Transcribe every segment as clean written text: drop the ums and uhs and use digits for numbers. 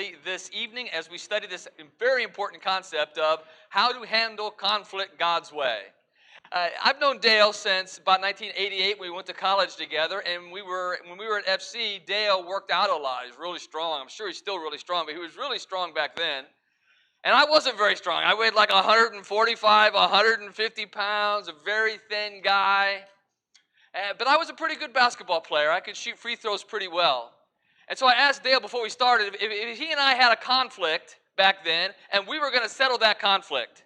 carefully this evening as we study this very important concept of how to handle conflict God's way. I've known Dale since about 1988. We went to college together, and when we were at FC, Dale worked out a lot. He's really strong. I'm sure he's still really strong, but he was really strong back then. And I wasn't very strong. I weighed like 145, 150 pounds, a very thin guy. But I was a pretty good basketball player. I could shoot free throws pretty well. And so I asked Dale before we started if he and I had a conflict back then, and we were going to settle that conflict.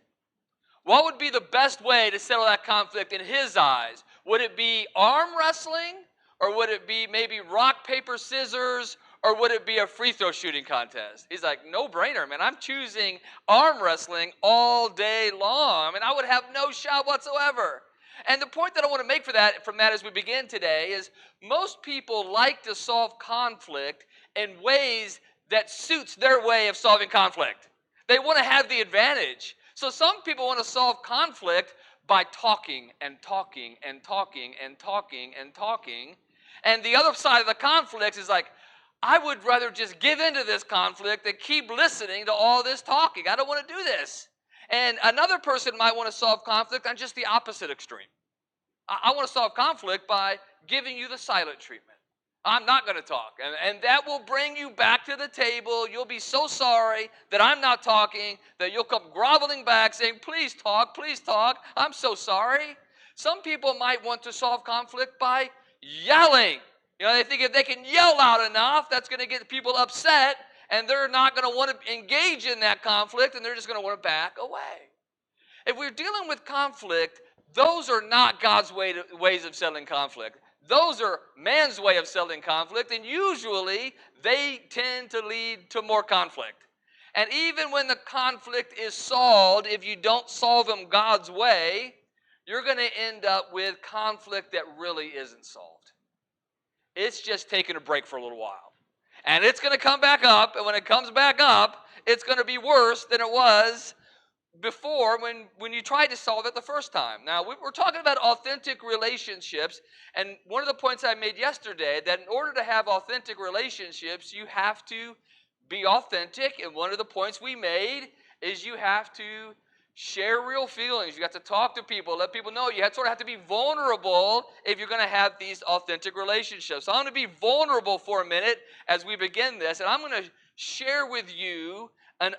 What would be the best way to settle that conflict in his eyes? Would it be arm wrestling? Or would it be maybe rock, paper, scissors? Or would it be a free throw shooting contest? He's like, no brainer, man. I'm choosing arm wrestling all day long. I mean, I would have no shot whatsoever. And the point that I want to make from that as we begin today is most people like to solve conflict in ways that suits their way of solving conflict. They want to have the advantage. So some people want to solve conflict by talking and talking and talking and talking and talking. And the other side of the conflict is like, I would rather just give into this conflict than keep listening to all this talking. I don't want to do this. And another person might want to solve conflict on just the opposite extreme. I want to solve conflict by giving you the silent treatment. I'm not going to talk. And that will bring you back to the table. You'll be so sorry that I'm not talking that you'll come groveling back saying, please talk, I'm so sorry. Some people might want to solve conflict by yelling. You know, they think if they can yell loud enough, that's going to get people upset, and they're not going to want to engage in that conflict, and they're just going to want to back away. If we're dealing with conflict, those are not God's ways of settling conflict. Those are man's way of settling conflict, and usually they tend to lead to more conflict. And even when the conflict is solved, if you don't solve them God's way, you're going to end up with conflict that really isn't solved. It's just taking a break for a little while. And it's going to come back up, and when it comes back up, it's going to be worse than it was before when you tried to solve it the first time. Now, we're talking about authentic relationships, and one of the points I made yesterday, that in order to have authentic relationships, you have to be authentic, and one of the points we made is you have to share real feelings. You have to talk to people, let people know. You sort of have to be vulnerable if you're going to have these authentic relationships. So I'm going to be vulnerable for a minute as we begin this, and I'm going to share with you an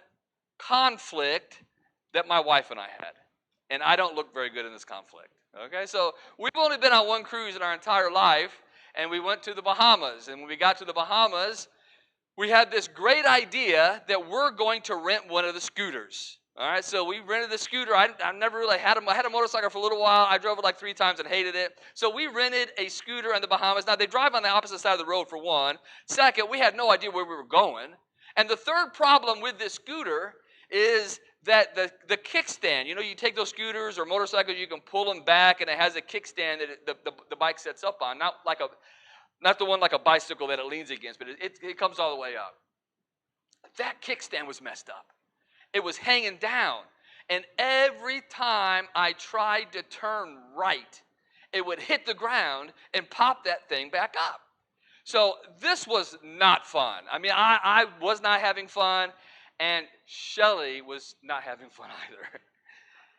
conflict that my wife and I had. And I don't look very good in this conflict. Okay, so we've only been on one cruise in our entire life, and we went to the Bahamas. And when we got to the Bahamas, we had this great idea that we're going to rent one of the scooters. All right, so we rented the scooter. I never really had them. I had a motorcycle for a little while. I drove it like 3 times and hated it. So we rented a scooter in the Bahamas. Now, they drive on the opposite side of the road, for one. Second, we had no idea where we were going. And the third problem with this scooter is that the kickstand, you know, you take those scooters or motorcycles, you can pull them back, and it has a kickstand that the bike sets up on. Not the one like a bicycle that it leans against, but it comes all the way up. That kickstand was messed up. It was hanging down. And every time I tried to turn right, it would hit the ground and pop that thing back up. So this was not fun. I mean, I was not having fun, and Shelley was not having fun either.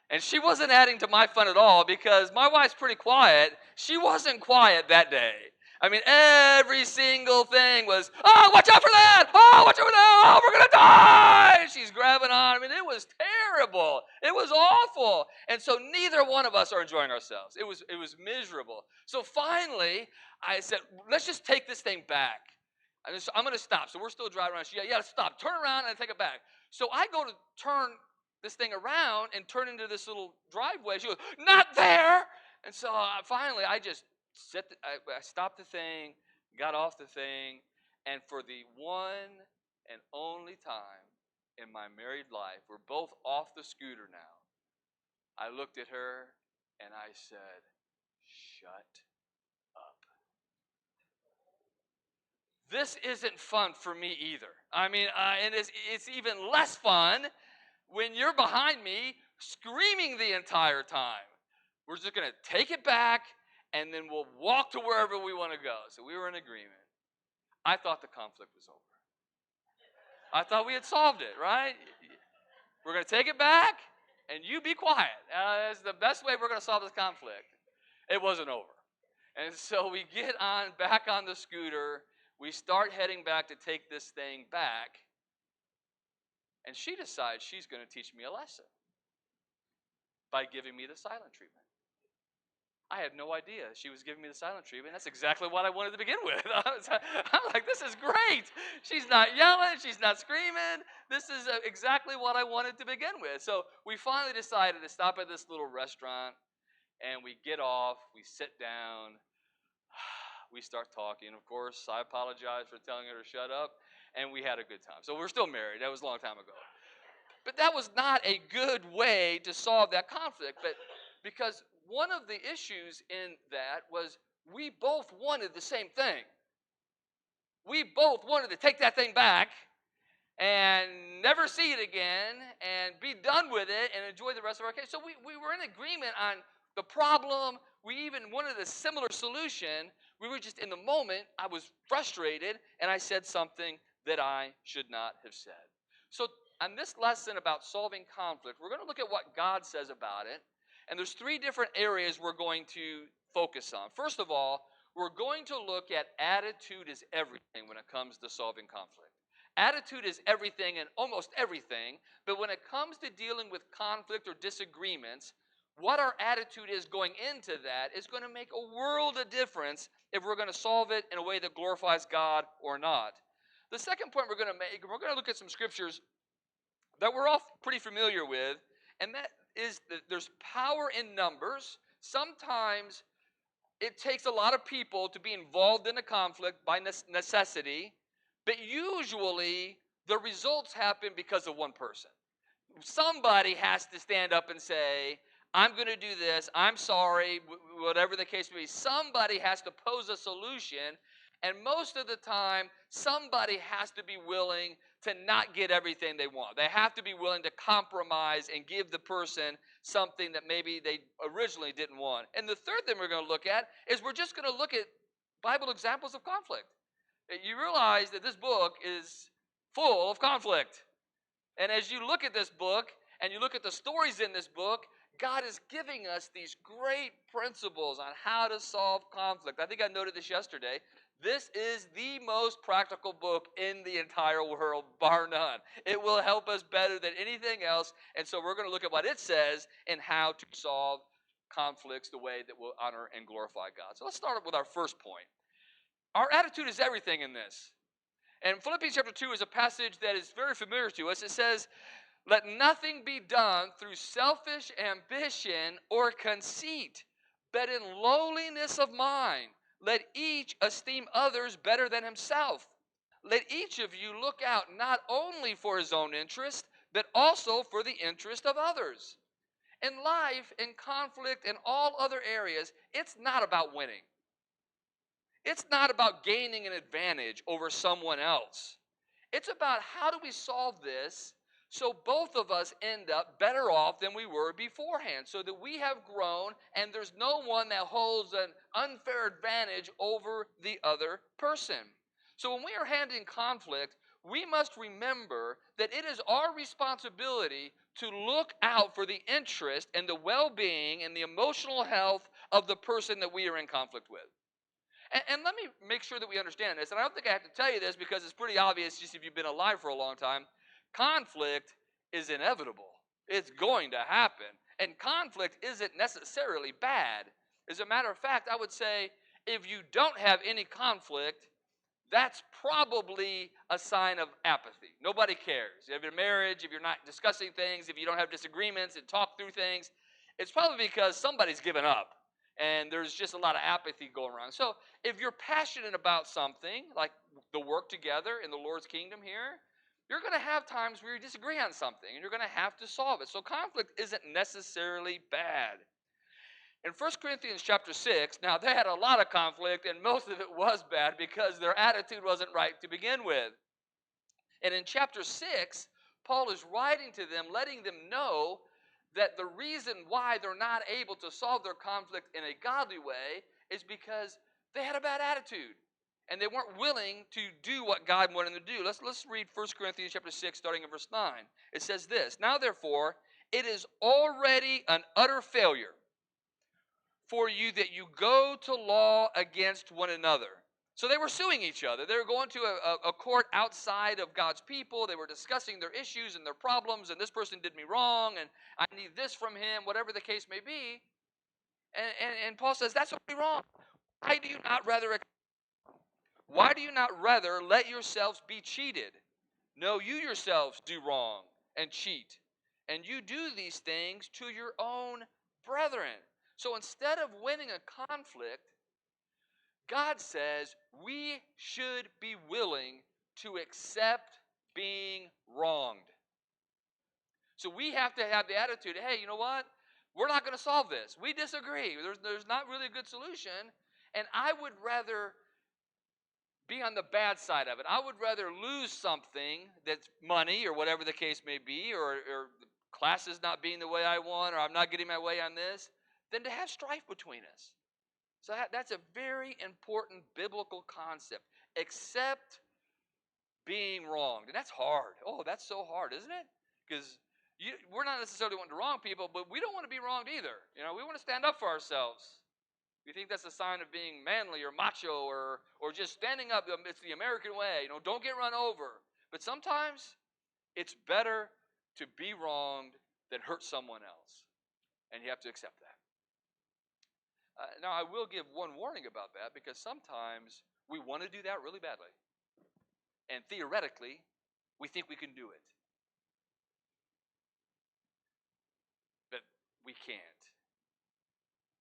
And she wasn't adding to my fun at all because my wife's pretty quiet. She wasn't quiet that day. I mean, every single thing was, oh, watch out for that! Oh, watch out for that! Oh, we're going to die! She's grabbing on. I mean, it was terrible. It was awful. And so neither one of us are enjoying ourselves. It was miserable. So finally, I said, let's just take this thing back. I'm going to stop. So we're still driving around. She, yeah, stop. Turn around and take it back. So I go to turn this thing around and turn into this little driveway. She goes, not there! And so finally, I just I stopped the thing, got off the thing, and for the one and only time in my married life, we're both off the scooter now, I looked at her and I said, shut up. This isn't fun for me either. I mean, and it's even less fun when you're behind me screaming the entire time. We're just going to take it back, and then we'll walk to wherever we want to go. So we were in agreement. I thought the conflict was over. I thought we had solved it, right? We're going to take it back, and you be quiet. That's the best way we're going to solve this conflict. It wasn't over. And so we get on back on the scooter. We start heading back to take this thing back. And she decides she's going to teach me a lesson by giving me the silent treatment. I had no idea she was giving me the silent treatment. That's exactly what I wanted to begin with. I'm like, this is great. She's not yelling. She's not screaming. This is exactly what I wanted to begin with. So we finally decided to stop at this little restaurant, and we get off. We sit down. We start talking. Of course, I apologize for telling her to shut up, and we had a good time. So we're still married. That was a long time ago. But that was not a good way to solve that conflict. But because one of the issues in that was we both wanted the same thing. We both wanted to take that thing back and never see it again and be done with it and enjoy the rest of our case. So we were in agreement on the problem. We even wanted a similar solution. We were just in the moment, I was frustrated, and I said something that I should not have said. So on this lesson about solving conflict, we're going to look at what God says about it. And there's three different areas we're going to focus on. First of all, we're going to look at attitude is everything when it comes to solving conflict. Attitude is everything and almost everything, but when it comes to dealing with conflict or disagreements, what our attitude is going into that is going to make a world of difference if we're going to solve it in a way that glorifies God or not. The second point we're going to make, we're going to look at some scriptures that we're all pretty familiar with, and that is that there's power in numbers. Sometimes it takes a lot of people to be involved in a conflict by necessity, but usually the results happen because of one person. Somebody has to stand up and say, I'm going to do this, I'm sorry, whatever the case may be. Somebody has to pose a solution, and most of the time, somebody has to be willing to not get everything they want. They have to be willing to compromise and give the person something that maybe they originally didn't want. And the third thing we're going to look at is we're just going to look at Bible examples of conflict. You realize that this book is full of conflict. And as you look at this book and you look at the stories in this book, God is giving us these great principles on how to solve conflict. I think I noted this yesterday. This is the most practical book in the entire world, bar none. It will help us better than anything else. And so we're going to look at what it says and how to solve conflicts the way that will honor and glorify God. So let's start with our first point. Our attitude is everything in this. And Philippians chapter 2 is a passage that is very familiar to us. It says, let nothing be done through selfish ambition or conceit, but in lowliness of mind, let each esteem others better than himself. Let each of you look out not only for his own interest, but also for the interest of others. In life, in conflict, in all other areas, it's not about winning. It's not about gaining an advantage over someone else. It's about how do we solve this so both of us end up better off than we were beforehand, so that we have grown and there's no one that holds an unfair advantage over the other person. So when we are handling conflict, we must remember that it is our responsibility to look out for the interest and the well-being and the emotional health of the person that we are in conflict with. And let me make sure that we understand this. And I don't think I have to tell you this because it's pretty obvious just if you've been alive for a long time. Conflict is inevitable. It's going to happen. And conflict isn't necessarily bad. As a matter of fact, I would say if you don't have any conflict, that's probably a sign of apathy. Nobody cares. If you're in marriage, if you're not discussing things, if you don't have disagreements and talk through things, it's probably because somebody's given up. And there's just a lot of apathy going around. So if you're passionate about something, like the work together in the Lord's kingdom here, you're going to have times where you disagree on something, and you're going to have to solve it. So conflict isn't necessarily bad. In 1 Corinthians chapter 6, now they had a lot of conflict, and most of it was bad because their attitude wasn't right to begin with. And in chapter 6, Paul is writing to them, letting them know that the reason why they're not able to solve their conflict in a godly way is because they had a bad attitude. and they weren't willing to do what God wanted them to do. Let's read 1 Corinthians chapter 6, starting in verse 9. It says this, "Now therefore, it is already an utter failure for you that you go to law against one another." So they were suing each other. They were going to a court outside of God's people. They were discussing their issues and their problems, and this person did me wrong, and I need this from him, whatever the case may be. And Paul says, that's totally wrong. Why do you not rather let yourselves be cheated? No, you yourselves do wrong and cheat. And you do these things to your own brethren. So instead of winning a conflict, God says we should be willing to accept being wronged. So we have to have the attitude, hey, you know what? We're not going to solve this. We disagree. There's not really a good solution. And I would rather be on the bad side of it. I would rather lose something that's money or whatever the case may be, or the class is not being the way I want, or I'm not getting my way on this, than to have strife between us. So that's a very important biblical concept. Accept being wronged. And that's hard. Oh, that's so hard, isn't it? Because we're not necessarily wanting to wrong people, but we don't want to be wronged either. We want to stand up for ourselves. We think that's a sign of being manly or macho or just standing up. It's the American way. Don't get run over. But sometimes it's better to be wronged than hurt someone else. And you have to accept that. Now, I will give one warning about that, because sometimes we want to do that really badly. And theoretically, we think we can do it. But we can't.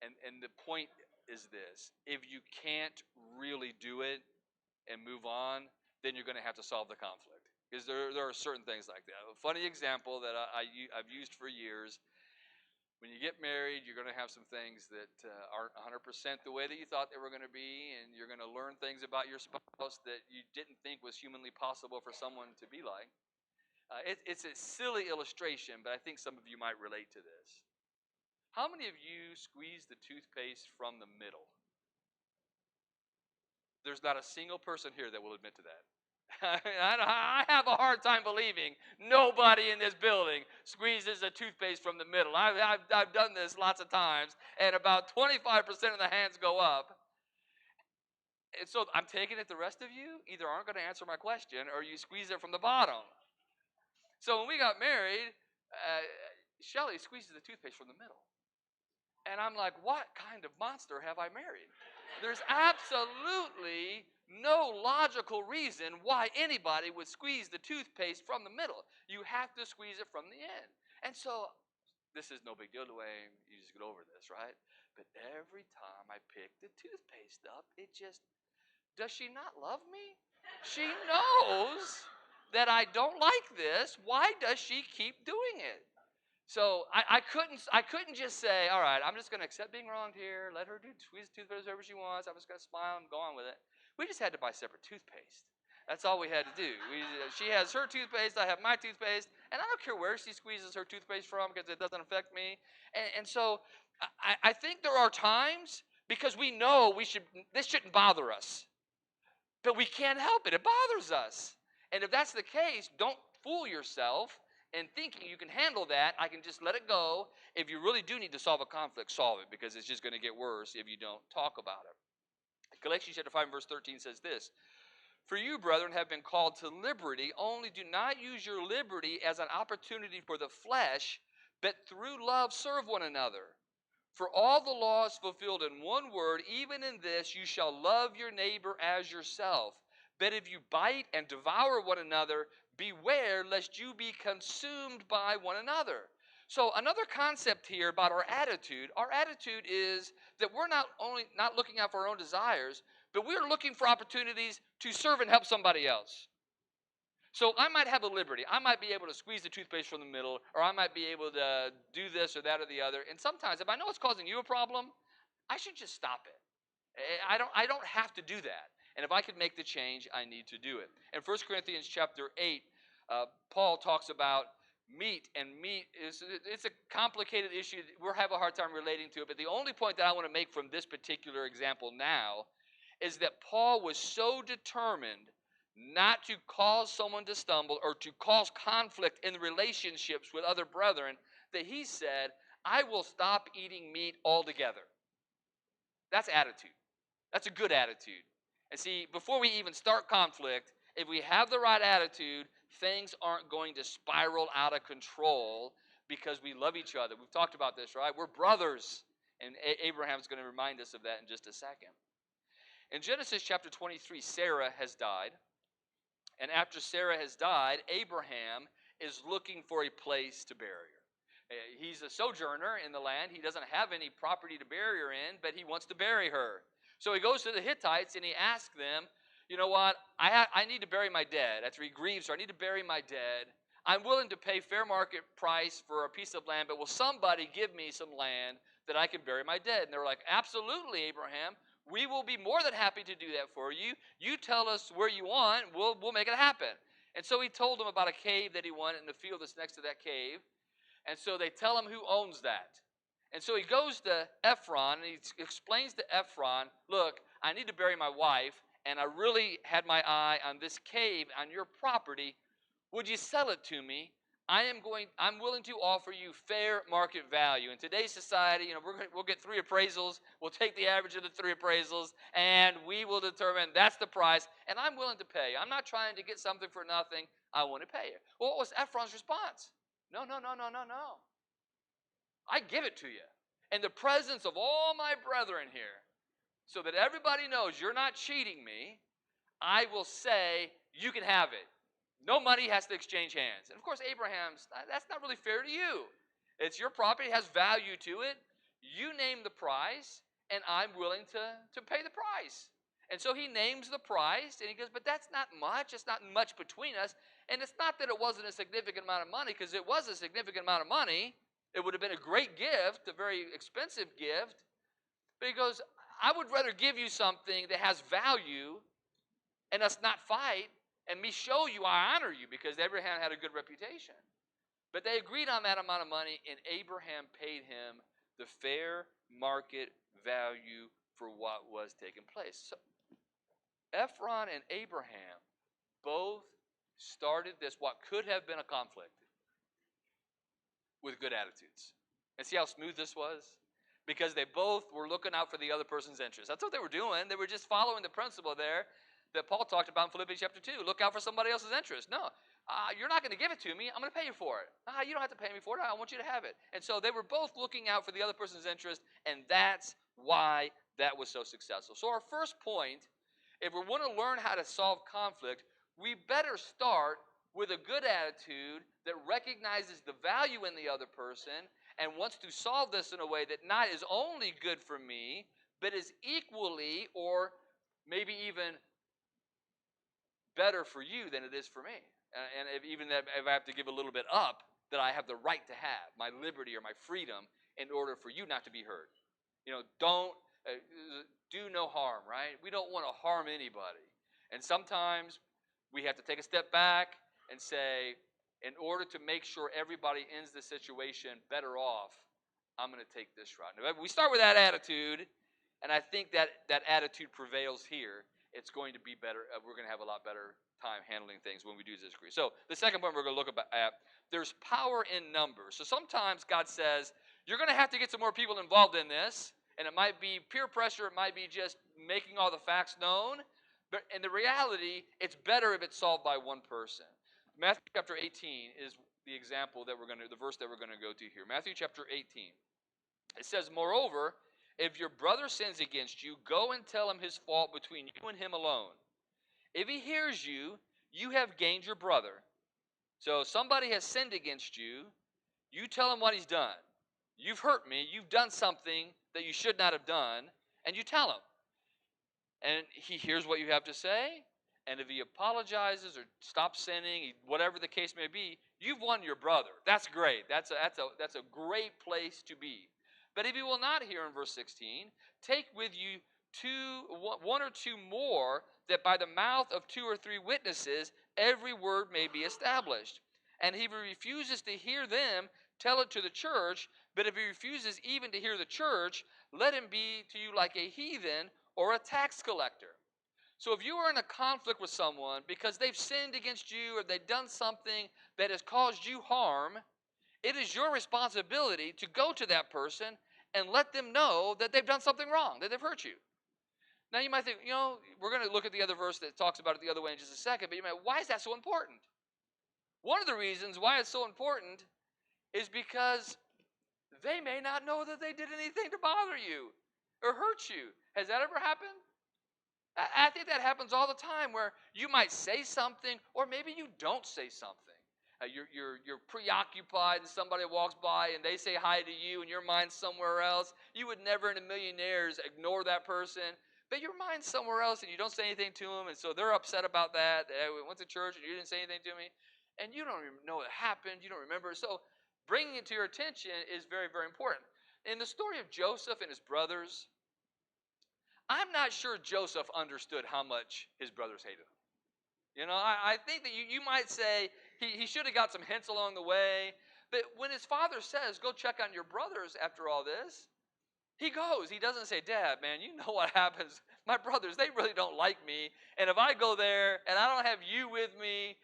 And the point is this: if you can't really do it and move on, then you're going to have to solve the conflict. Because there are certain things like that. A funny example that I've used for years: when you get married, you're going to have some things that aren't 100% the way that you thought they were going to be, and you're going to learn things about your spouse that you didn't think was humanly possible for someone to be like. It's a silly illustration, but I think some of you might relate to this. How many of you squeeze the toothpaste from the middle? There's not a single person here that will admit to that. I have a hard time believing nobody in this building squeezes a toothpaste from the middle. I've done this lots of times, and about 25% of the hands go up. And so I'm taking it the rest of you either aren't going to answer my question, or you squeeze it from the bottom. So when we got married, Shelly squeezes the toothpaste from the middle. And I'm like, what kind of monster have I married? There's absolutely no logical reason why anybody would squeeze the toothpaste from the middle. You have to squeeze it from the end. And so, this is no big deal, Dwayne. You just get over this, right? But every time I pick the toothpaste up, does she not love me? She knows that I don't like this. Why does she keep doing it? So I couldn't just say, all right, I'm just going to accept being wronged here, let her squeeze the toothpaste wherever she wants, I'm just going to smile and go on with it. We just had to buy separate toothpaste. That's all we had to do. She has her toothpaste, I have my toothpaste, and I don't care where she squeezes her toothpaste from, because it doesn't affect me. And so I think there are times, because we know this shouldn't bother us, but we can't help it. It bothers us. And if that's the case, don't fool yourself and thinking you can handle that. I can just let it go. If you really do need to solve a conflict, solve it, because it's just going to get worse if you don't talk about it. Galatians chapter 5 verse 13 says this: "For you, brethren, have been called to liberty, only do not use your liberty as an opportunity for the flesh, but through love serve one another. For all the law is fulfilled in one word, even in this, you shall love your neighbor as yourself. But if you bite and devour one another, beware lest you be consumed by one another." So another concept here about our attitude is that we're not only not looking out for our own desires, but we're looking for opportunities to serve and help somebody else. So I might have a liberty. I might be able to squeeze the toothpaste from the middle, or I might be able to do this or that or the other. And sometimes, if I know it's causing you a problem, I should just stop it. I don't have to do that. And if I could make the change, I need to do it. In 1 Corinthians chapter 8, Paul talks about meat, and meat it's a complicated issue. We'll have a hard time relating to it, but the only point that I want to make from this particular example now is that Paul was so determined not to cause someone to stumble or to cause conflict in relationships with other brethren that he said, I will stop eating meat altogether. That's attitude. That's a good attitude. And see, before we even start conflict, if we have the right attitude, things aren't going to spiral out of control because we love each other. We've talked about this, right? We're brothers. And Abraham's going to remind us of that in just a second. In Genesis chapter 23, Sarah has died. And after Sarah has died, Abraham is looking for a place to bury her. He's a sojourner in the land. He doesn't have any property to bury her in, but he wants to bury her. So he goes to the Hittites and he asks them, you know what, I need to bury my dead. After he grieves, I need to bury my dead. I'm willing to pay fair market price for a piece of land, but will somebody give me some land that I can bury my dead? And they're like, absolutely, Abraham. We will be more than happy to do that for you. You tell us where you want, we'll make it happen. And so he told them about a cave that he wanted in the field that's next to that cave. And so they tell him who owns that. And so he goes to Ephron, and he explains to Ephron, look, I need to bury my wife, and I really had my eye on this cave on your property. Would you sell it to me? I'm willing to offer you fair market value. In today's society, we'll get 3 appraisals. We'll take the average of the 3 appraisals, and we will determine that's the price, and I'm willing to pay. I'm not trying to get something for nothing. I want to pay it. Well, what was Ephron's response? No. I give it to you in the presence of all my brethren here, so that everybody knows you're not cheating me. I will say you can have it. No money has to exchange hands. And of course, that's not really fair to you. It's your property, it has value to it. You name the price, and I'm willing to pay the price. And so he names the price, and he goes, but that's not much. It's not much between us. And it's not that it wasn't a significant amount of money, because it was a significant amount of money. It would have been a great gift, a very expensive gift. But he goes, I would rather give you something that has value and us not fight and me show you I honor you, because Abraham had a good reputation. But they agreed on that amount of money, and Abraham paid him the fair market value for what was taking place. So Ephron and Abraham both started this, what could have been a conflict, with good attitudes. And see how smooth this was? Because they both were looking out for the other person's interest. That's what they were doing. They were just following the principle there that Paul talked about in Philippians chapter 2. Look out for somebody else's interest. No, you're not going to give it to me. I'm going to pay you for it. You don't have to pay me for it. I want you to have it. And so they were both looking out for the other person's interest, and that's why that was so successful. So our first point, if we want to learn how to solve conflict, we better start with a good attitude that recognizes the value in the other person and wants to solve this in a way that not is only good for me, but is equally or maybe even better for you than it is for me. And if I have to give a little bit up, that I have the right to have my liberty or my freedom in order for you not to be hurt. Don't do no harm, right? We don't want to harm anybody. And sometimes we have to take a step back and say, in order to make sure everybody ends the situation better off, I'm going to take this route. Now, if we start with that attitude, and I think that attitude prevails here, it's going to be better. We're going to have a lot better time handling things when we do disagree. So the second point we're going to look at, there's power in numbers. So sometimes God says, you're going to have to get some more people involved in this, and it might be peer pressure, it might be just making all the facts known, but in the reality, it's better if it's solved by one person. Matthew chapter 18 is the example the verse that we're going to go to here. Matthew chapter 18. It says, moreover, if your brother sins against you, go and tell him his fault between you and him alone. If he hears you, you have gained your brother. So somebody has sinned against you, you tell him what he's done. You've hurt me, you've done something that you should not have done, and you tell him. And he hears what you have to say, and if he apologizes or stops sinning, whatever the case may be, you've won your brother. That's great. That's a great place to be. But if he will not hear in verse 16, take with you one or two more, that by the mouth of 2 or 3 witnesses every word may be established. And if he refuses to hear them, tell it to the church. But if he refuses even to hear the church, let him be to you like a heathen or a tax collector. So if you are in a conflict with someone because they've sinned against you or they've done something that has caused you harm, it is your responsibility to go to that person and let them know that they've done something wrong, that they've hurt you. Now you might think, we're going to look at the other verse that talks about it the other way in just a second, but you might, why is that so important? One of the reasons why it's so important is because they may not know that they did anything to bother you or hurt you. Has that ever happened? I think that happens all the time where you might say something or maybe you don't say something. You're preoccupied and somebody walks by and they say hi to you and your mind's somewhere else. You would never in a million years ignore that person, but your mind's somewhere else and you don't say anything to them, and so they're upset about that. Hey, we went to church and you didn't say anything to me, and you don't even know what happened. You don't remember. So bringing it to your attention is very, very important. In the story of Joseph and his brothers, I'm not sure Joseph understood how much his brothers hated him. I think that you might say he should have got some hints along the way. But when his father says, go check on your brothers after all this, he goes. He doesn't say, Dad, man, you know what happens. My brothers, they really don't like me. And if I go there and I don't have you with me,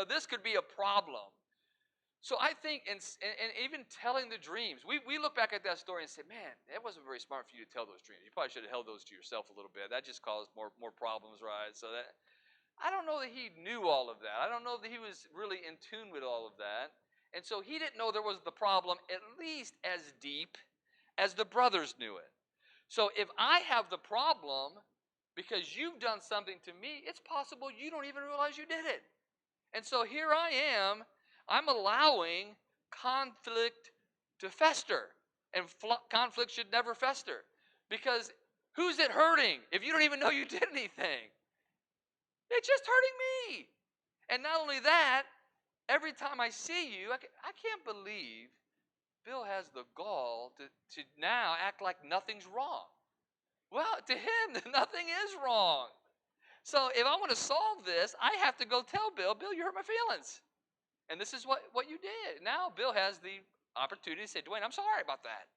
this could be a problem. So I think, and even telling the dreams, we look back at that story and say, man, that wasn't very smart for you to tell those dreams. You probably should have held those to yourself a little bit. That just caused more problems, right? So that, I don't know that he knew all of that. I don't know that he was really in tune with all of that. And so he didn't know there was the problem at least as deep as the brothers knew it. So if I have the problem because you've done something to me, it's possible you don't even realize you did it. And so here I am, I'm allowing conflict to fester. And conflict should never fester. Because who's it hurting if you don't even know you did anything? It's just hurting me. And not only that, every time I see you, I can't believe Bill has the gall to now act like nothing's wrong. Well, to him, nothing is wrong. So if I want to solve this, I have to go tell Bill, you hurt my feelings. And this is what you did. Now Bill has the opportunity to say, Dwayne, I'm sorry about that.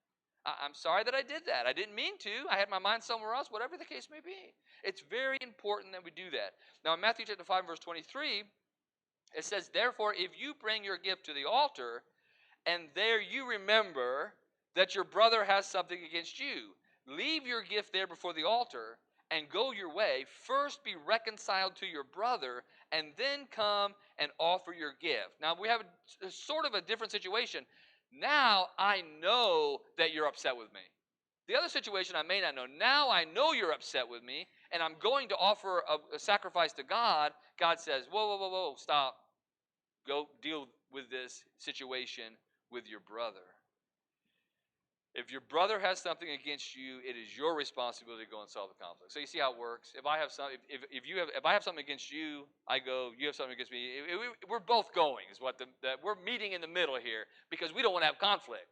I'm sorry that I did that. I didn't mean to. I had my mind somewhere else, whatever the case may be. It's very important that we do that. Now in Matthew chapter 5, verse 23, it says, therefore, if you bring your gift to the altar, and there you remember that your brother has something against you, leave your gift there before the altar and go your way. First be reconciled to your brother, and then come and offer your gift. Now we have a sort of a different situation. Now I know that you're upset with me. The other situation I may not know. Now I know you're upset with me, and I'm going to offer a sacrifice to God. God says, whoa, stop. Go deal with this situation with your brother. If your brother has something against you, it is your responsibility to go and solve the conflict. So you see how it works. If I have something against you, I go. You have something against me. We're both going. Is what we're meeting in the middle here, because we don't want to have conflict,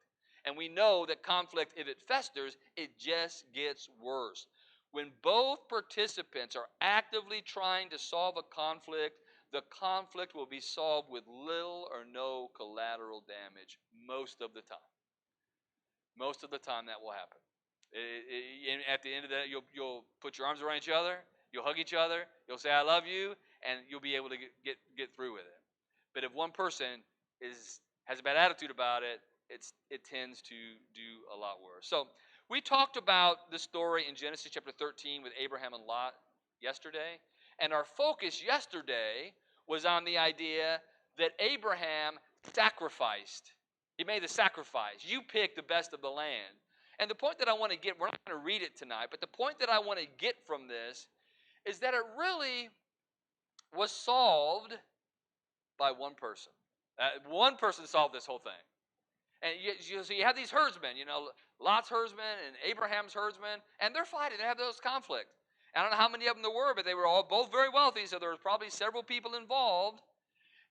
and we know that conflict, if it festers, it just gets worse. When both participants are actively trying to solve a conflict, the conflict will be solved with little or no collateral damage most of the time. Most of the time that will happen. At the end of that, you'll put your arms around each other, you'll hug each other, you'll say, I love you, and you'll be able to get through with it. But if one person has a bad attitude about it, it tends to do a lot worse. So we talked about the story in Genesis chapter 13 with Abraham and Lot yesterday. And our focus yesterday was on the idea that Abraham sacrificed. He made the sacrifice. You pick the best of the land. And the point that I want to get, we're not going to read it tonight, but the point that I want to get from this is that it really was solved by one person. One person solved this whole thing. And so you have these herdsmen, Lot's herdsmen and Abraham's herdsmen, and they're fighting. They have those conflicts. I don't know how many of them there were, but they were all both very wealthy, so there was probably several people involved.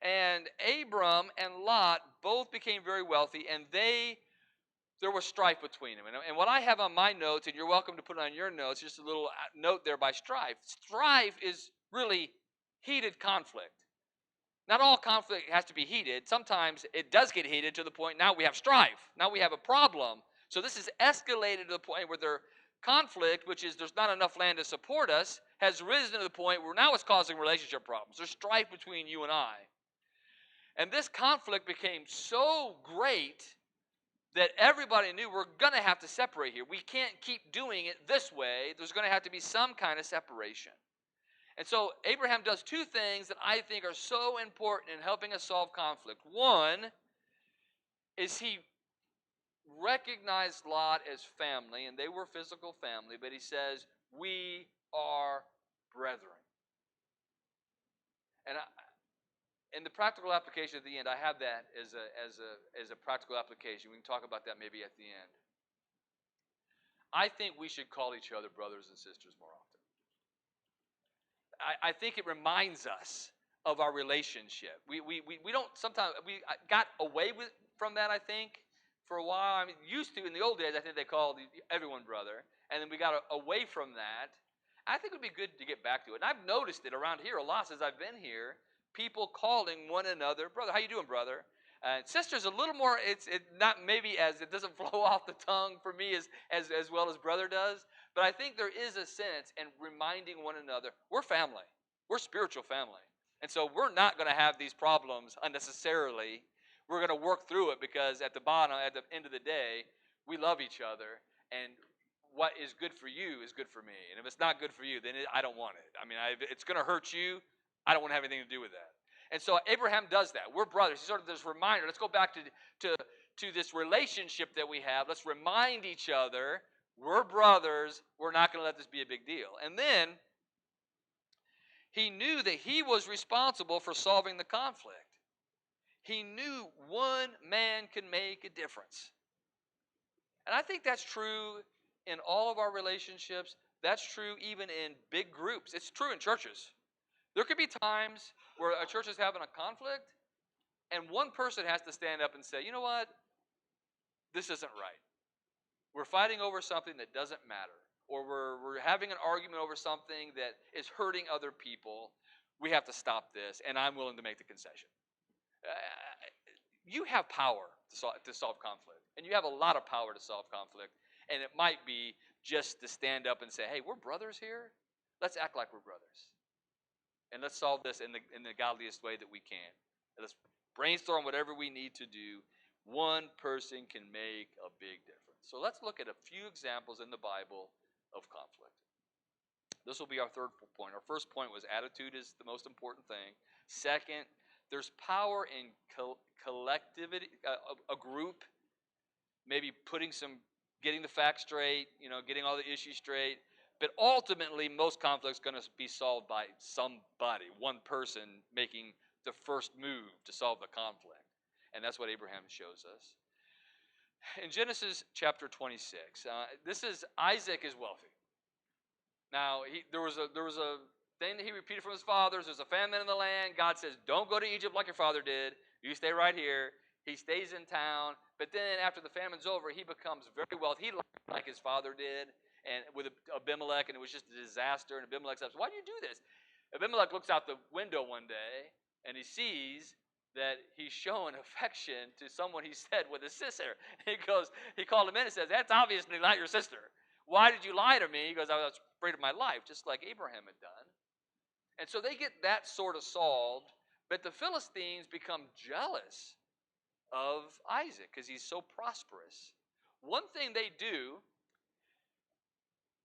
And Abram and Lot both became very wealthy, and there was strife between them. And what I have on my notes, and you're welcome to put it on your notes, just a little note there by strife. Strife is really heated conflict. Not all conflict has to be heated. Sometimes it does get heated to the point now we have strife. Now we have a problem. So this is escalated to the point where they're conflict, which is there's not enough land to support us, has risen to the point where now it's causing relationship problems. There's strife between you and I. And this conflict became so great that everybody knew we're going to have to separate here. We can't keep doing it this way. There's going to have to be some kind of separation. And so Abraham does two things that I think are so important in helping us solve conflict. One is he recognized Lot as family, and they were physical family, but he says, we are brethren. And in the practical application at the end, I have that as a practical application. We can talk about that maybe at the end. I think we should call each other brothers and sisters more often. I think it reminds us of our relationship. We don't sometimes, we got away from that, I think, for a while. I mean, used to, in the old days, I think they called everyone brother, and then we got away from that. I think it would be good to get back to it. And I've noticed it around here a lot since I've been here, people calling one another brother. How you doing, brother? Sister's a little more, it's not maybe as, it doesn't flow off the tongue for me as well as brother does, but I think there is a sense in reminding one another, we're family. We're spiritual family. And so we're not going to have these problems unnecessarily. We're going to work through it because at the end of the day, we love each other, and what is good for you is good for me. And if it's not good for you, then I don't want it. I mean, it's going to hurt you. I don't want to have anything to do with that. And so Abraham does that. We're brothers. He's sort of this reminder. Let's go back to this relationship that we have. Let's remind each other we're brothers. We're not going to let this be a big deal. And then he knew that he was responsible for solving the conflict. He knew one man can make a difference. And I think that's true in all of our relationships. That's true even in big groups. It's true in churches. There could be times where a church is having a conflict, and one person has to stand up and say, you know what? This isn't right. We're fighting over something that doesn't matter, or we're having an argument over something that is hurting other people. We have to stop this, and I'm willing to make the concession. You have power to solve conflict, and you have a lot of power to solve conflict, and it might be just to stand up and say, hey, we're brothers here. Let's act like we're brothers. And let's solve this in the godliest way that we can. And let's brainstorm whatever we need to do. One person can make a big difference. So let's look at a few examples in the Bible of conflict. This will be our third point. Our first point was attitude is the most important thing. Second, there's power in collectivity, a group, maybe getting the facts straight, getting all the issues straight. But ultimately, most conflicts are going to be solved by somebody, one person making the first move to solve the conflict. And that's what Abraham shows us. In Genesis chapter 26, Isaac is wealthy. Now, there was a thing that he repeated from his fathers. There's a famine in the land. God says, don't go to Egypt like your father did. You stay right here. He stays in town. But then after the famine's over, he becomes very wealthy. He lived like his father did. And with Abimelech, and it was just a disaster. And Abimelech says, why do you do this? Abimelech looks out the window one day, and he sees that he's showing affection to someone he said with his sister. He called him in and says, that's obviously not your sister. Why did you lie to me? He goes, I was afraid of my life, just like Abraham had done. And so they get that sort of solved, but the Philistines become jealous of Isaac because he's so prosperous. One thing they do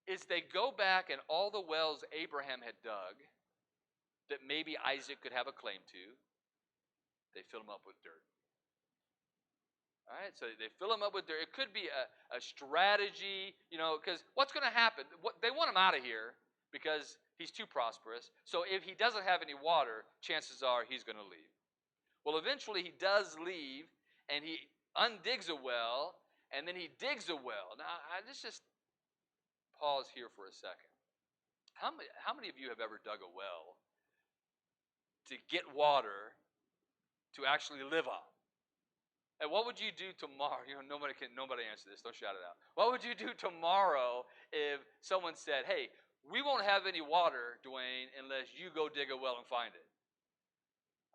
is they go back and all the wells Abraham had dug that maybe Isaac could have a claim to, they fill them up with dirt. All right, so they fill them up with dirt. It could be a strategy, because what's going to happen? They want him out of here because he's too prosperous. So if he doesn't have any water, chances are he's going to leave. Well, eventually he does leave, and he undigs a well, and then he digs a well. Now, let's just pause here for a second. How many of you have ever dug a well to get water to actually live on? And what would you do tomorrow? Nobody answer this. Don't shout it out. What would you do tomorrow if someone said, hey, we won't have any water, Dwayne, unless you go dig a well and find it?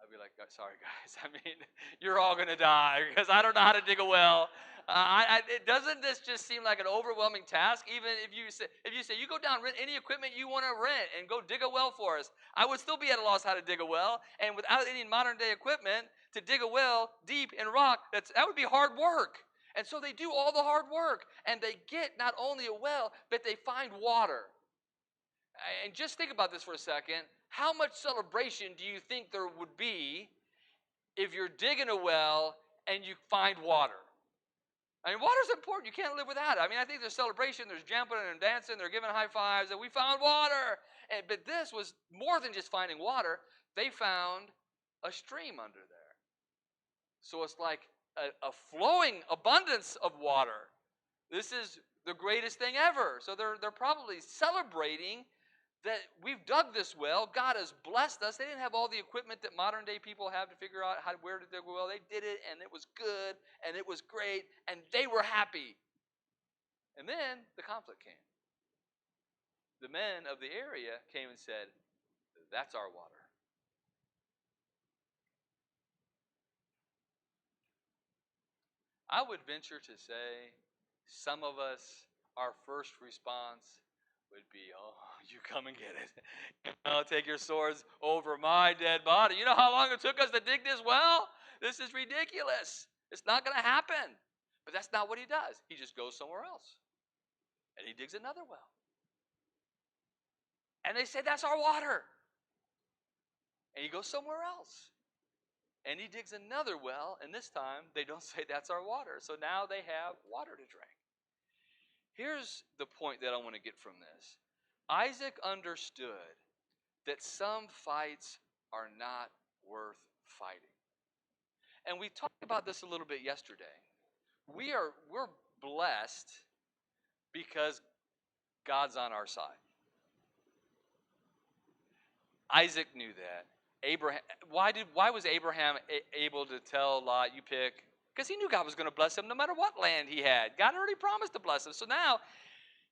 I'd be like, sorry, guys. I mean, you're all going to die because I don't know how to dig a well. Doesn't this just seem like an overwhelming task? Even if you say you go down, rent any equipment you want to rent and go dig a well for us, I would still be at a loss how to dig a well. And without any modern day equipment to dig a well deep in rock, that would be hard work. And so they do all the hard work, and they get not only a well, but they find water. And just think about this for a second. How much celebration do you think there would be if you're digging a well and you find water? I mean, water's important. You can't live without it. I mean, I think there's celebration, there's jumping and dancing, they're giving high fives, and we found water. But this was more than just finding water. They found a stream under there. So it's like a flowing abundance of water. This is the greatest thing ever. So they're probably celebrating that we've dug this well. God has blessed us. They didn't have all the equipment that modern day people have to figure out where to dig a well. They did it, and it was good, and it was great, and they were happy. And then the conflict came. The men of the area came and said, "That's our water." I would venture to say some of us, our first response would be, "Oh, you come and get it. I'll take your swords over my dead body." You know how long it took us to dig this well? This is ridiculous. It's not going to happen. But that's not what he does. He just goes somewhere else. And he digs another well. And they say, "That's our water." And he goes somewhere else. And he digs another well, and this time they don't say, "That's our water." So now they have water to drink. Here's the point that I want to get from this. Isaac understood that some fights are not worth fighting. And we talked about this a little bit yesterday. We're blessed because God's on our side. Isaac knew that. Abraham. Why was Abraham able to tell Lot, "You pick"? Because he knew God was going to bless him no matter what land he had. God already promised to bless him. So now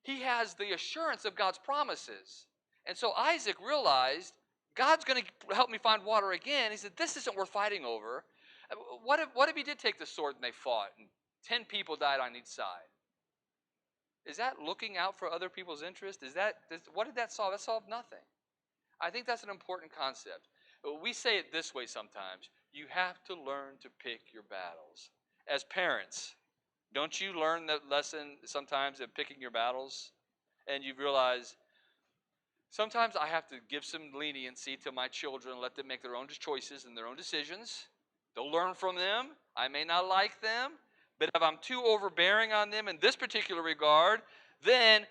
he has the assurance of God's promises. And so Isaac realized, God's going to help me find water again. He said, "This isn't worth fighting over." What if he did take the sword and they fought and 10 people died on each side? Is that looking out for other people's interest? What did that solve? That solved nothing. I think that's an important concept. We say it this way sometimes. You have to learn to pick your battles. As parents, don't you learn that lesson sometimes of picking your battles? And you realize, sometimes I have to give some leniency to my children, let them make their own choices and their own decisions. They'll learn from them. I may not like them, but if I'm too overbearing on them in this particular regard, then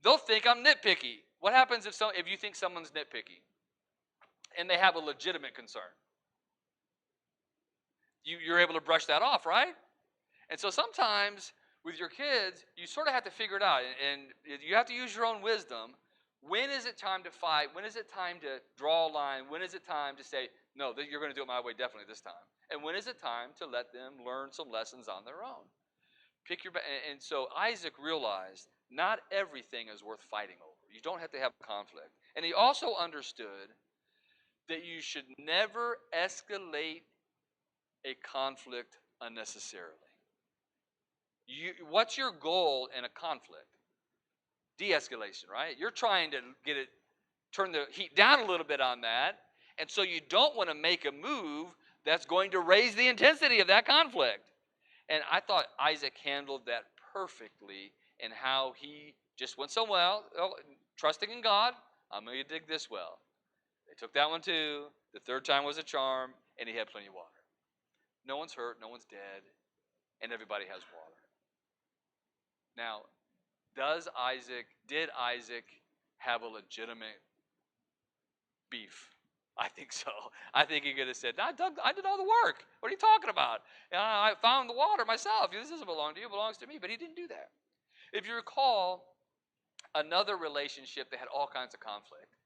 they'll think I'm nitpicky. What happens if you think someone's nitpicky and they have a legitimate concern? You're able to brush that off, right? And so sometimes with your kids, you sort of have to figure it out, and you have to use your own wisdom. When is it time to fight? When is it time to draw a line? When is it time to say, "No, you're going to do it my way definitely this time"? And when is it time to let them learn some lessons on their own? And so Isaac realized not everything is worth fighting over. You don't have to have conflict. And he also understood that you should never escalate a conflict unnecessarily. What's your goal in a conflict? De-escalation, right? You're trying to turn the heat down a little bit on that, and so you don't want to make a move that's going to raise the intensity of that conflict. And I thought Isaac handled that perfectly in how he just went so well, trusting in God. "I'm going to dig this well." They took that one too. The third time was a charm, and he had plenty of water. No one's hurt, no one's dead, and everybody has water. Now, did Isaac have a legitimate beef? I think so. I think he could have said, I did all the work. What are you talking about? I found the water myself. This doesn't belong to you, it belongs to me. But he didn't do that. If you recall, another relationship that had all kinds of conflict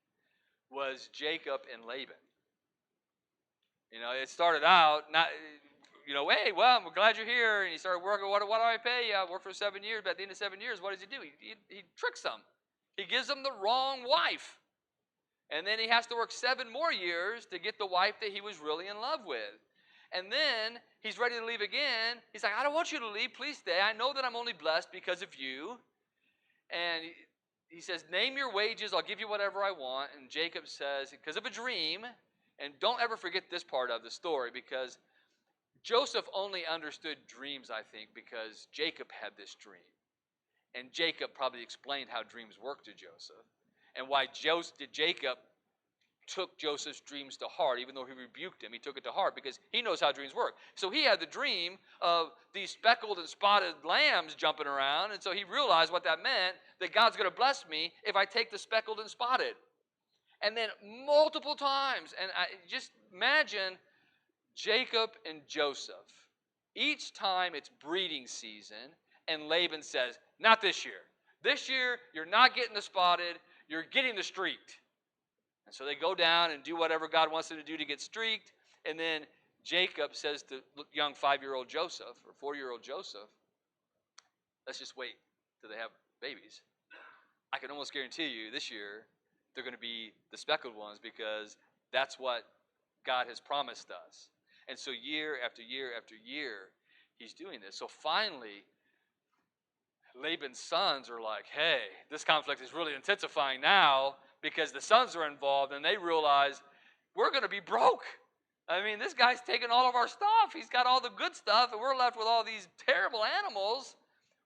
was Jacob and Laban. It started out not, "Hey, well, I'm glad you're here." And he started working. What do I pay you? I worked for 7 years. But at the end of 7 years, what does he do? He tricks them. He gives them the wrong wife. And then he has to work 7 more years to get the wife that he was really in love with. And then he's ready to leave again. He's like, I don't want you to leave. Please stay. I know that I'm only blessed because of you. And he says, name your wages. I'll give you whatever I want. And Jacob says, because of a dream, and don't ever forget this part of the story, because Joseph only understood dreams, I think, because Jacob had this dream. And Jacob probably explained how dreams work to Joseph, and why Jacob took Joseph's dreams to heart. Even though he rebuked him, he took it to heart because he knows how dreams work. So he had the dream of these speckled and spotted lambs jumping around, and so he realized what that meant, that God's going to bless me if I take the speckled and spotted. And then multiple times, and just imagine Jacob and Joseph. Each time it's breeding season, and Laban says, not this year. This year, you're not getting the spotted, you're getting the streaked. And so they go down and do whatever God wants them to do to get streaked. And then Jacob says to young 5-year-old Joseph, or 4-year-old Joseph, let's just wait till they have babies. I can almost guarantee you this year they're going to be the speckled ones, because that's what God has promised us. And so year after year after year, he's doing this. So finally, Laban's sons are like, hey, this conflict is really intensifying now, because the sons are involved, and they realize we're going to be broke. I mean, this guy's taking all of our stuff. He's got all the good stuff, and we're left with all these terrible animals.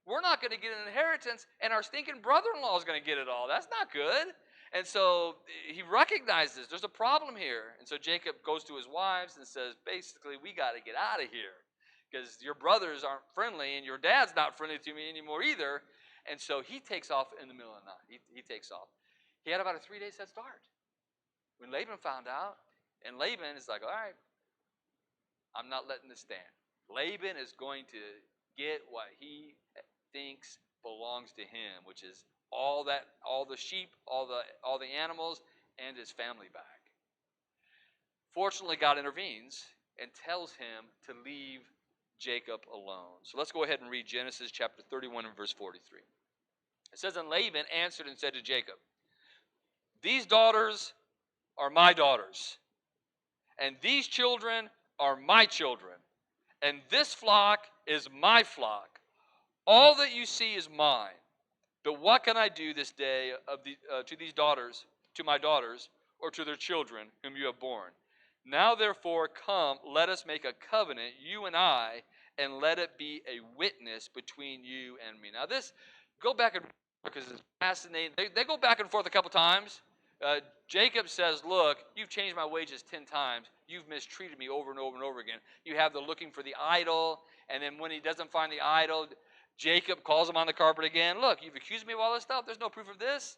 We're not going to get an inheritance, and our stinking brother-in-law is going to get it all. That's not good. And so he recognizes there's a problem here. And so Jacob goes to his wives and says, basically, we got to get out of here, because your brothers aren't friendly, and your dad's not friendly to me anymore either. And so he takes off in the middle of the night. He takes off. He had about a 3-day head start when Laban found out. And Laban is like, all right, I'm not letting this stand. Laban is going to get what he thinks belongs to him, which is all the sheep, all the animals, and his family back. Fortunately, God intervenes and tells him to leave Jacob alone. So let's go ahead and read Genesis chapter 31 and verse 43. It says, and Laban answered and said to Jacob, these daughters are my daughters, and these children are my children, and this flock is my flock. All that you see is mine. But what can I do this day to these daughters, to my daughters, or to their children whom you have borne? Now therefore come, let us make a covenant, you and I, and let it be a witness between you and me. Now this, go back and because it's fascinating. They go back and forth a couple times. Jacob says, look, you've changed my wages 10 times. You've mistreated me over and over and over again. You have the looking for the idol, and then when he doesn't find the idol, Jacob calls him on the carpet again. Look, you've accused me of all this stuff. There's no proof of this.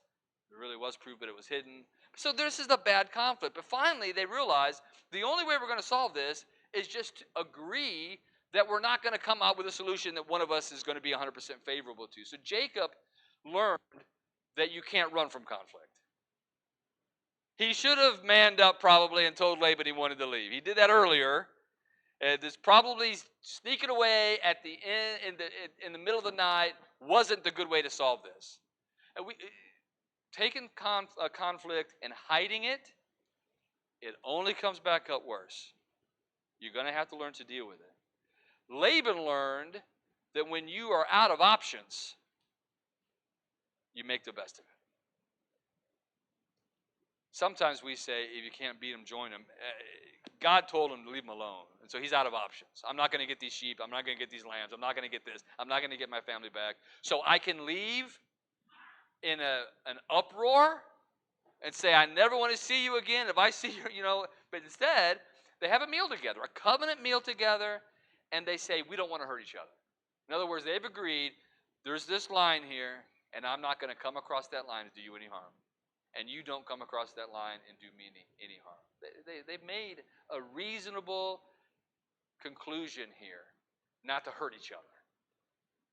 There really was proof, but it was hidden. So this is a bad conflict. But finally, they realize the only way we're going to solve this is just to agree that we're not going to come out with a solution that one of us is going to be 100% favorable to. So Jacob learned that you can't run from conflict. He should have manned up probably and told Laban he wanted to leave. He did that earlier. This probably sneaking away at the end, in the middle of the night wasn't the good way to solve this. And taking a conflict and hiding it, it only comes back up worse. You're going to have to learn to deal with it. Laban learned that when you are out of options, you make the best of it. Sometimes we say, if you can't beat him, join him. God told him to leave him alone. And so he's out of options. I'm not going to get these sheep. I'm not going to get these lambs. I'm not going to get this. I'm not going to get my family back. So I can leave in an uproar and say, I never want to see you again. If I see you, but instead, they have a meal together, a covenant meal together, and they say, we don't want to hurt each other. In other words, they've agreed, there's this line here, and I'm not going to come across that line to do you any harm. And you don't come across that line and do me any harm. They've made a reasonable conclusion here, not to hurt each other,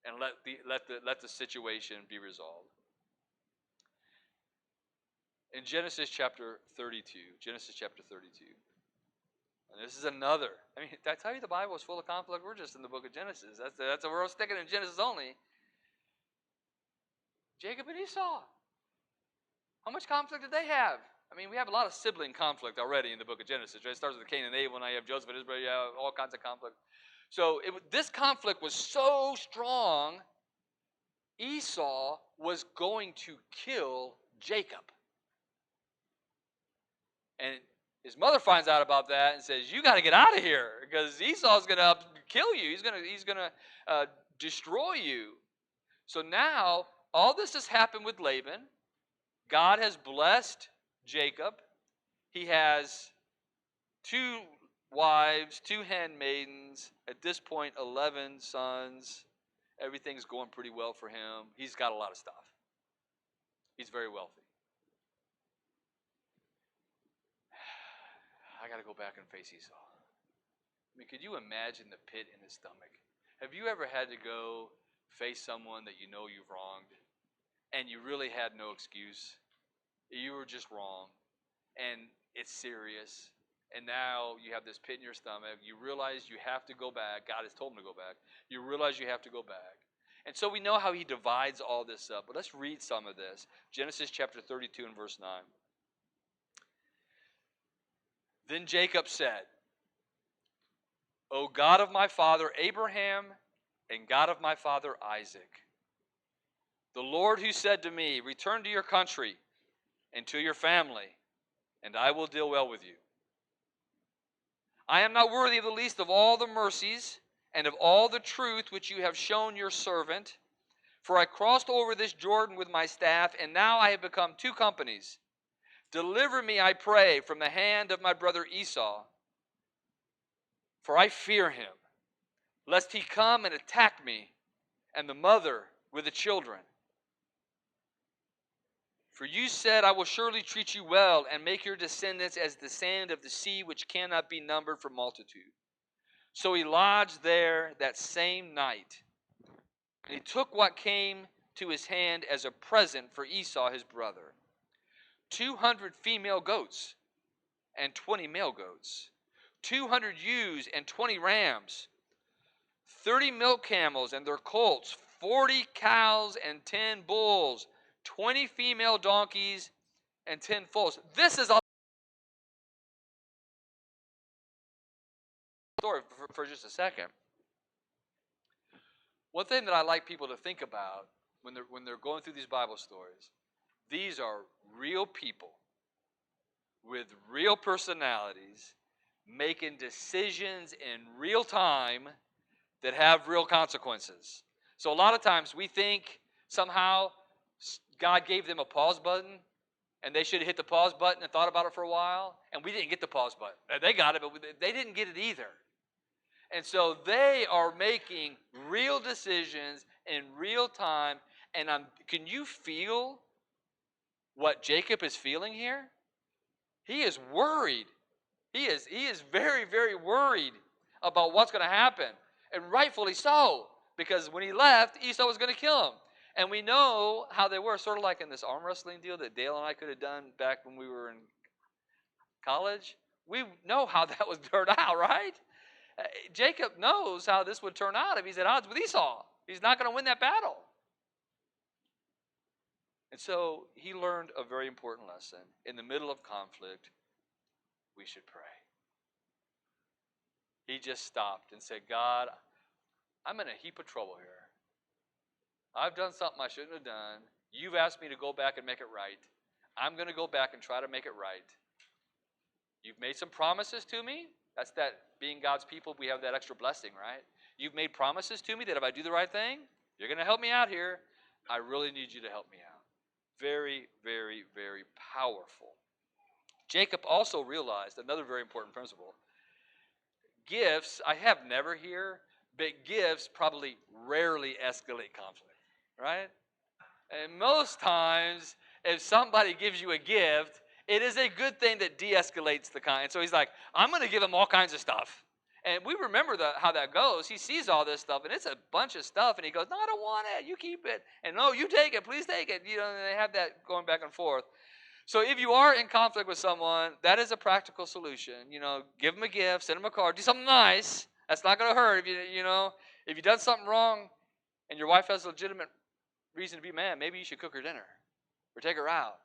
and let the situation be resolved. In Genesis chapter 32, and this is another. I mean, did I tell you the Bible is full of conflict? We're just in the book of Genesis. We're sticking in Genesis only. Jacob and Esau. How much conflict did they have? I mean, we have a lot of sibling conflict already in the book of Genesis, right? It starts with Cain and Abel, now you have Joseph and Israel, you have all kinds of conflict. So this conflict was so strong, Esau was going to kill Jacob. And his mother finds out about that and says, "You got to get out of here because Esau's going to kill you. He's going to destroy you." So now all this has happened with Laban. God has blessed Jacob. He has 2 wives, 2 handmaidens. At this point, 11 sons. Everything's going pretty well for him. He's got a lot of stuff. He's very wealthy. I got to go back and face Esau. I mean, could you imagine the pit in his stomach? Have you ever had to go face someone that you know you've wronged and you really had no excuse? You were just wrong and it's serious. And now you have this pit in your stomach. You realize you have to go back. God has told him to go back. You realize you have to go back. And so we know how he divides all this up. But let's read some of this. Genesis chapter 32 and verse 9. Then Jacob said, "O God of my father Abraham and God of my father Isaac, the Lord who said to me, 'Return to your country and to your family, and I will deal well with you.' I am not worthy of the least of all the mercies and of all the truth which you have shown your servant, for I crossed over this Jordan with my staff, and now I have become 2 companies. Deliver me, I pray, from the hand of my brother Esau, for I fear him, lest he come and attack me and the mother with the children. For you said, I will surely treat you well and make your descendants as the sand of the sea, which cannot be numbered for multitude.' So he lodged there that same night. And he took what came to his hand as a present for Esau his brother, 200 female goats and 20 male goats, 200 ewes and 20 rams, 30 milk camels and their colts, 40 cows and 10 bulls, 20 female donkeys and 10 foals." This is a story for just a second. One thing that I like people to think about when they're going through these Bible stories, these are real people with real personalities making decisions in real time that have real consequences. So a lot of times we think somehow God gave them a pause button and they should have hit the pause button and thought about it for a while, and we didn't get the pause button. They got it, but they didn't get it either. And so they are making real decisions in real time. And can you feel what Jacob is feeling here? He is worried. He is very, very worried about what's going to happen. And rightfully so, because when he left, Esau was going to kill him. And we know how they were, sort of like in this arm wrestling deal that Dale and I could have done back when we were in college. We know how that would turn out, right? Jacob knows how this would turn out if he's at odds with Esau. He's not going to win that battle. And so he learned a very important lesson. In the middle of conflict, we should pray. He just stopped and said, "God, I'm in a heap of trouble here. I've done something I shouldn't have done. You've asked me to go back and make it right. I'm going to go back and try to make it right. You've made some promises to me." That's that being God's people, we have that extra blessing, right? You've made promises to me that if I do the right thing, you're going to help me out here. I really need you to help me out. Very, very, very powerful. Jacob also realized another very important principle. Gifts, I have never here, but gifts probably rarely escalate conflict, right? And most times, if somebody gives you a gift, it is a good thing that de-escalates the kind. And so he's like, I'm going to give him all kinds of stuff. And we remember how that goes. He sees all this stuff, and it's a bunch of stuff, and he goes, "No, I don't want it. You keep it." And, "No, you take it. Please take it." You know, and they have that going back and forth. So if you are in conflict with someone, that is a practical solution. You know, give them a gift, send them a card, do something nice. That's not going to hurt. If you've done something wrong and your wife has a legitimate reason to be mad, maybe you should cook her dinner or take her out.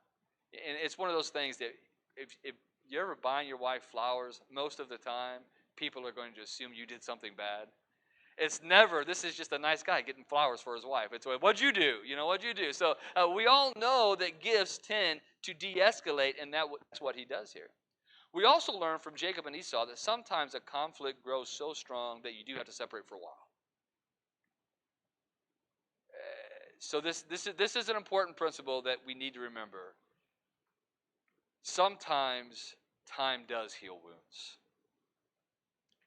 And it's one of those things that if you're ever buying your wife flowers, most of the time, people are going to assume you did something bad. It's never, this is just a nice guy getting flowers for his wife. It's, what'd you do? What'd you do? So we all know that gifts tend to de-escalate, and that's what he does here. We also learn from Jacob and Esau that sometimes a conflict grows so strong that you do have to separate for a while. So this is an important principle that we need to remember. Sometimes time does heal wounds.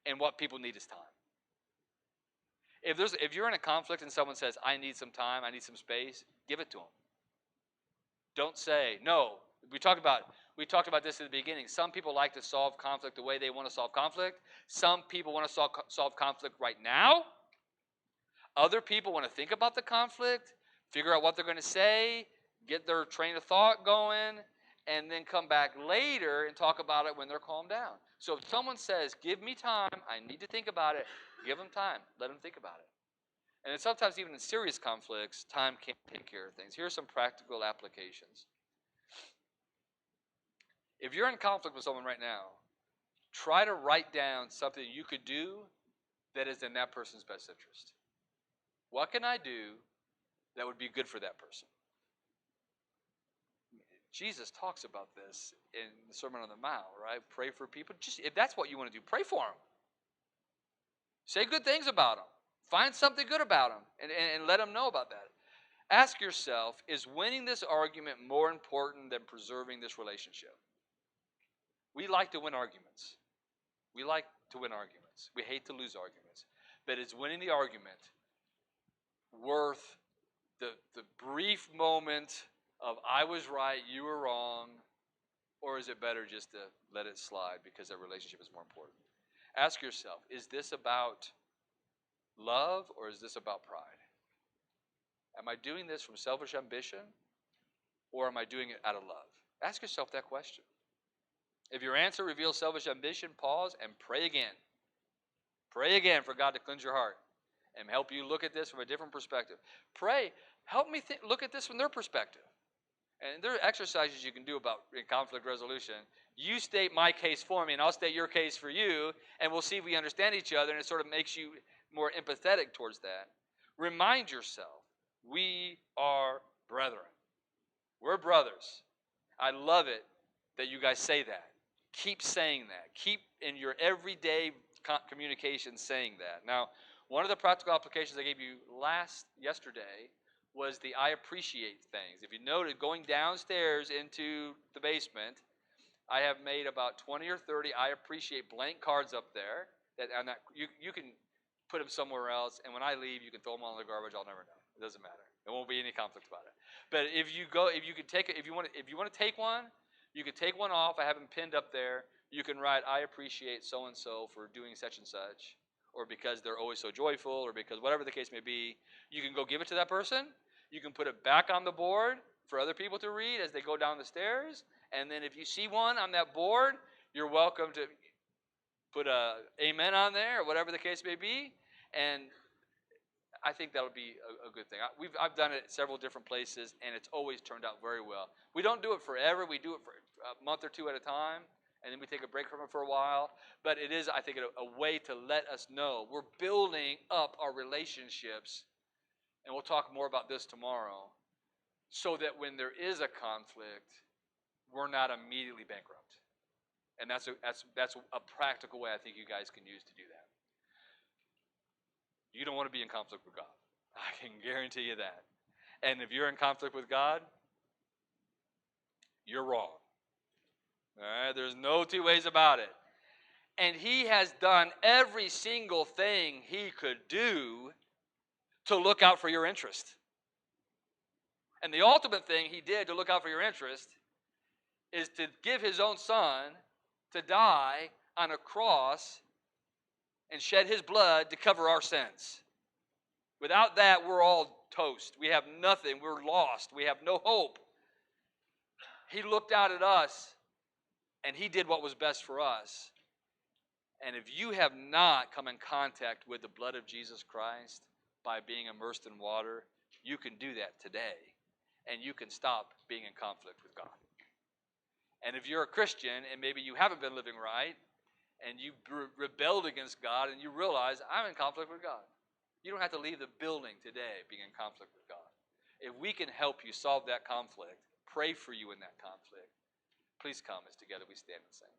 And what people need is time. If you're in a conflict and someone says, I need some time, I need some space, give it to them. Don't say, no. We talked about this at the beginning. Some people like to solve conflict the way they want to solve conflict. Some people want to solve conflict right now. Other people want to think about the conflict, figure out what they're going to say, get their train of thought going, and then come back later and talk about it when they're calmed down. So if someone says, give me time, I need to think about it, give them time. Let them think about it. And then sometimes even in serious conflicts, time can't take care of things. Here are some practical applications. If you're in conflict with someone right now, try to write down something you could do that is in that person's best interest. What can I do that would be good for that person? Jesus talks about this in the Sermon on the Mount, right? Pray for people. Just if that's what you want to do, pray for them. Say good things about them. Find something good about them and let them know about that. Ask yourself, is winning this argument more important than preserving this relationship? We like to win arguments. We hate to lose arguments. But is winning the argument worth the brief moment of I was right, you were wrong, or is it better just to let it slide because that relationship is more important? Ask yourself, is this about love or is this about pride? Am I doing this from selfish ambition or am I doing it out of love? Ask yourself that question. If your answer reveals selfish ambition, pause and pray again. Pray again for God to cleanse your heart and help you look at this from a different perspective. Pray, help me look at this from their perspective. And there are exercises you can do about conflict resolution. You state my case for me, and I'll state your case for you, and we'll see if we understand each other, and it sort of makes you more empathetic towards that. Remind yourself, we are brethren. We're brothers. I love it that you guys say that. Keep saying that. Keep in your everyday communication saying that. Now, one of the practical applications I gave you yesterday was the I appreciate things. If you noted, going downstairs into the basement, I have made about 20 or 30 I appreciate blank cards up there. You can put them somewhere else, and when I leave, you can throw them all in the garbage. I'll never know. It doesn't matter. There won't be any conflict about it. But if you want to take one, you could take one off. I have them pinned up there. You can write, I appreciate so and so for doing such and such, or because they're always so joyful, or because whatever the case may be. You can go give it to that person. You can put it back on the board for other people to read as they go down the stairs. And then if you see one on that board, you're welcome to put a amen on there, or whatever the case may be. And I think that'll be a good thing. I've done it at several different places, and it's always turned out very well. We don't do it forever. We do it for a month or two at a time, and then we take a break from it for a while. But it is, I think, a way to let us know we're building up our relationships, and we'll talk more about this tomorrow, so that when there is a conflict, we're not immediately bankrupt. And that's a practical way I think you guys can use to do that. You don't want to be in conflict with God. I can guarantee you that. And if you're in conflict with God, you're wrong. All right? There's no two ways about it. And he has done every single thing he could do to look out for your interest. And the ultimate thing he did to look out for your interest is to give his own son to die on a cross and shed his blood to cover our sins. Without that, we're all toast. We have nothing. We're lost. We have no hope. He looked out at us, and he did what was best for us. And if you have not come in contact with the blood of Jesus Christ by being immersed in water, you can do that today, and you can stop being in conflict with God. And if you're a Christian and maybe you haven't been living right and you've rebelled against God and you realize, I'm in conflict with God. You don't have to leave the building today being in conflict with God. If we can help you solve that conflict, pray for you in that conflict, please come as together we stand and sing.